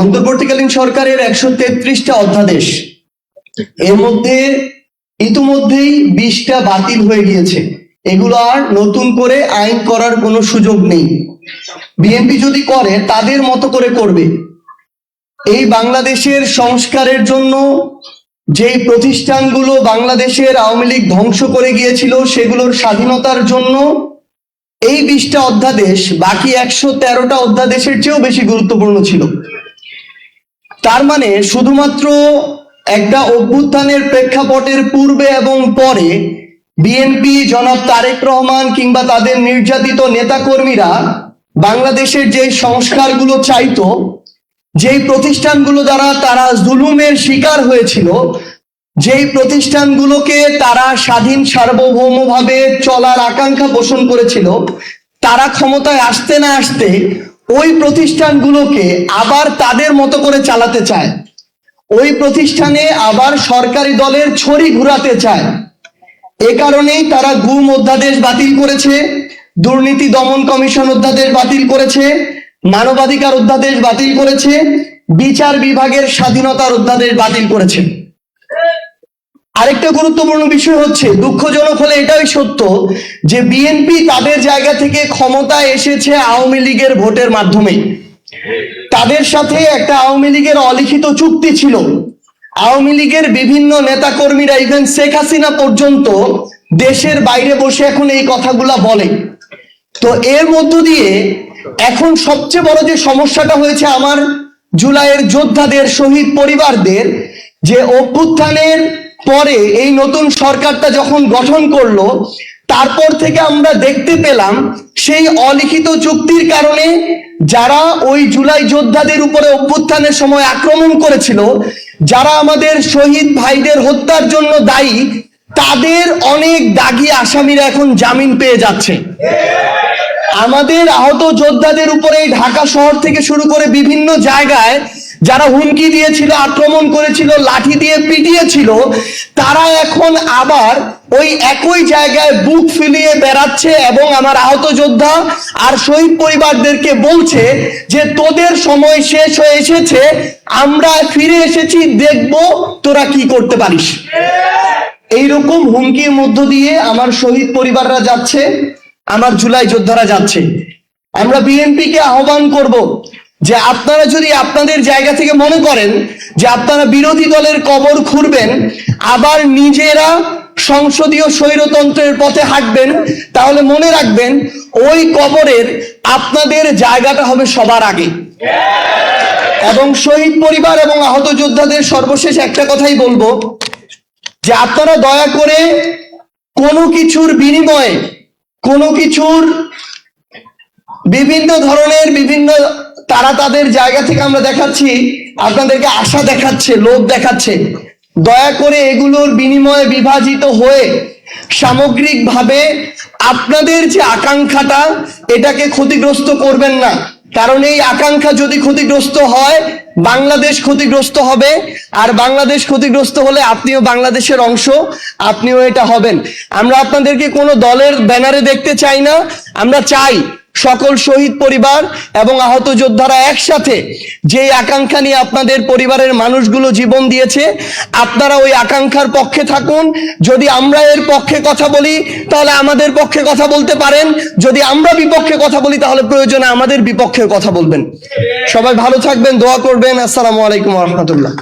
অন্তর্বর্তীকালীন সরকারের 133টা অধ্যাদেশ, এর মধ্যে ইতিমধ্যেই 20টা বাতিল হয়ে গিয়েছে। এগুলো আর নতুন করে আইন করার কোনো সুযোগ নেই। বিএনপি যদি করে তাদের মতো করে করবে। এই বাংলাদেশের সংস্কারের জন্য যেই প্রতিষ্ঠানগুলো বাংলাদেশের আওয়ামী লীগ ধ্বংস করে গিয়েছিল, সেগুলোর স্বাধীনতার জন্য এই 20টা অধ্যাদেশ বাকি 113টা অধ্যাদেশের চেয়েও বেশি গুরুত্বপূর্ণ ছিল। তার মানে শুধুমাত্র একটা অভ্যুত্থানের প্রেক্ষাপটের পূর্বে এবং পরে বিএনপি, জনাব তারেক রহমান কিংবা তাদের নির্যাতিত নেতাকর্মীরা বাংলাদেশের যে সংস্কারগুলো চাইতো, যেই প্রতিষ্ঠানগুলো দ্বারা তারা জুলুমের শিকার হয়েছিল, যেই প্রতিষ্ঠানগুলোকে তারা স্বাধীন সার্বভৌমভাবে চলার আকাঙ্ক্ষা পোষণ করেছিল, তারা ক্ষমতায় আসতে না আসতে ওই প্রতিষ্ঠানগুলোকে আবার তাদের মতো করে চালাতে চায়, ওই প্রতিষ্ঠানে আবার সরকারি দলের ছড়ি ঘুরাতে চায়। এ কারণেই তারা গুম অধ্যাদেশ বাতিল করেছে, দুর্নীতি দমন কমিশন অধ্যাদেশ বাতিল করেছে, মানবাধিকার অধ্যাদেশ বাতিল করেছে, বিচার বিভাগের স্বাধীনতার অধ্যাদেশ বাতিল করেছে। আরেকটা গুরুত্বপূর্ণ বিষয় হচ্ছে, দুঃখজনক হলে এটাই সত্য যে বিএনপি তাদের জায়গা থেকে ক্ষমতায় এসেছে আওয়ামী লীগের ভোটের মাধ্যমে। তাদের সাথে একটা আওয়ামী লীগের অলিখিত চুক্তি ছিল। আওয়ামী লীগের বিভিন্ন নেতাকর্মীরা, ইভেন শেখ হাসিনা পর্যন্ত দেশের বাইরে বসে এখন এই কথাগুলা বলে। তো এর মধ্য দিয়ে এখন সবচেয়ে বড় যে সমস্যাটা হয়েছে আমার জুলাইয়ের যোদ্ধাদের, শহীদ পরিবারদের, যে অভ্যুত্থানের পরে এই নতুন সরকারটা যখন গঠন করলো, তারপর থেকে আমরা দেখতে পেলাম সেই অলিখিত চুক্তির কারণে যারা ওই জুলাই যোদ্ধাদের উপরে অভ্যুত্থানের সময় আক্রমণ করেছিল, যারা আমাদের শহীদ ভাইদের হত্যার জন্য দায়ী, তাদের অনেক দাগী আসামিরা এখন জামিন পেয়ে যাচ্ছে। আমাদের আহত যোদ্ধাদের উপরে ঢাকা শহর থেকে শুরু করে বিভিন্ন জায়গায় যারা হুমকি দিয়েছিল, আক্রমণ করেছিল, লাঠি দিয়ে পিটিয়েছিল, তারা এখন আবার ওই একই জায়গায় বুক ফুলিয়ে বেড়াচ্ছে এবং আমার আহত যোদ্ধা আর শহীদ পরিবারদেরকে বলছে যে তোদের সময় শেষ হয়ে এসেছে, আমরা ফিরে এসেছি, দেখব তোরা কি করতে পারিস। এইরকম হুমকির মধ্য দিয়ে আমার শহীদ পরিবাররা যাচ্ছে, আমার জুলাই যোদ্ধারা যাচ্ছে। আমরা বিএনপিকে আহ্বান করব যে আপনারা যদি আপনাদের জায়গা থেকে মনে করেন যে আপনারা বিরোধী দলের কবর খুঁড়বেন, আবার নিজেরা সংসদীয় স্বৈরতন্ত্রের পথে হাঁটবেন, তাহলে মনে রাখবেন ওই কবরের আপনাদের জায়গাটা হবে সবার আগে। এবং শহীদ পরিবার এবং আহত যোদ্ধাদের সর্বশেষ একটা কথাই বলবো যে আপনারা দয়া করে কোনো কিছুর বিনিময়ে, কোনো কিছুর বিভিন্ন ধরনের তারা তাদের জায়গা থেকে আমরা দেখাচ্ছি, আপনাদেরকে আশা দেখাচ্ছে, লোভ দেখাচ্ছে, দয়া করে এগুলোর বিনিময়ে বিভাজিত হয়ে সামগ্রিকভাবে আপনাদের যে আকাঙ্ক্ষাটা, এটাকে ক্ষতিগ্রস্ত করবেন না। কারণ এই আকাঙ্ক্ষা যদি ক্ষতিগ্রস্ত হয়, বাংলাদেশ ক্ষতিগ্রস্ত হবে, আর বাংলাদেশ ক্ষতিগ্রস্ত হলে আপনিও বাংলাদেশের অংশ, আপনিও এটা হবেন। আমরা আপনাদেরকে কোনো দলের ব্যানারে দেখতে চাই না। আমরা চাই সকল শহীদ পরিবার এবং আহত যোদ্ধারা একসাথে যে আকাঙ্ক্ষা নিয়ে আপনাদের পরিবারের মানুষগুলো জীবন দিয়েছে, আপনারা ওই আকাঙ্ক্ষার পক্ষে থাকুন। যদি আমরা এর পক্ষে কথা বলি তাহলে আমাদের পক্ষে কথা বলতে পারেন, যদি আমরা বিপক্ষে কথা বলি তাহলে প্রয়োজনে আমাদের বিপক্ষে কথা বলবেন। সবাই ভালো থাকবেন, দোয়া করবেন। আসসালামু আলাইকুম ওয়া রাহমাতুল্লাহ।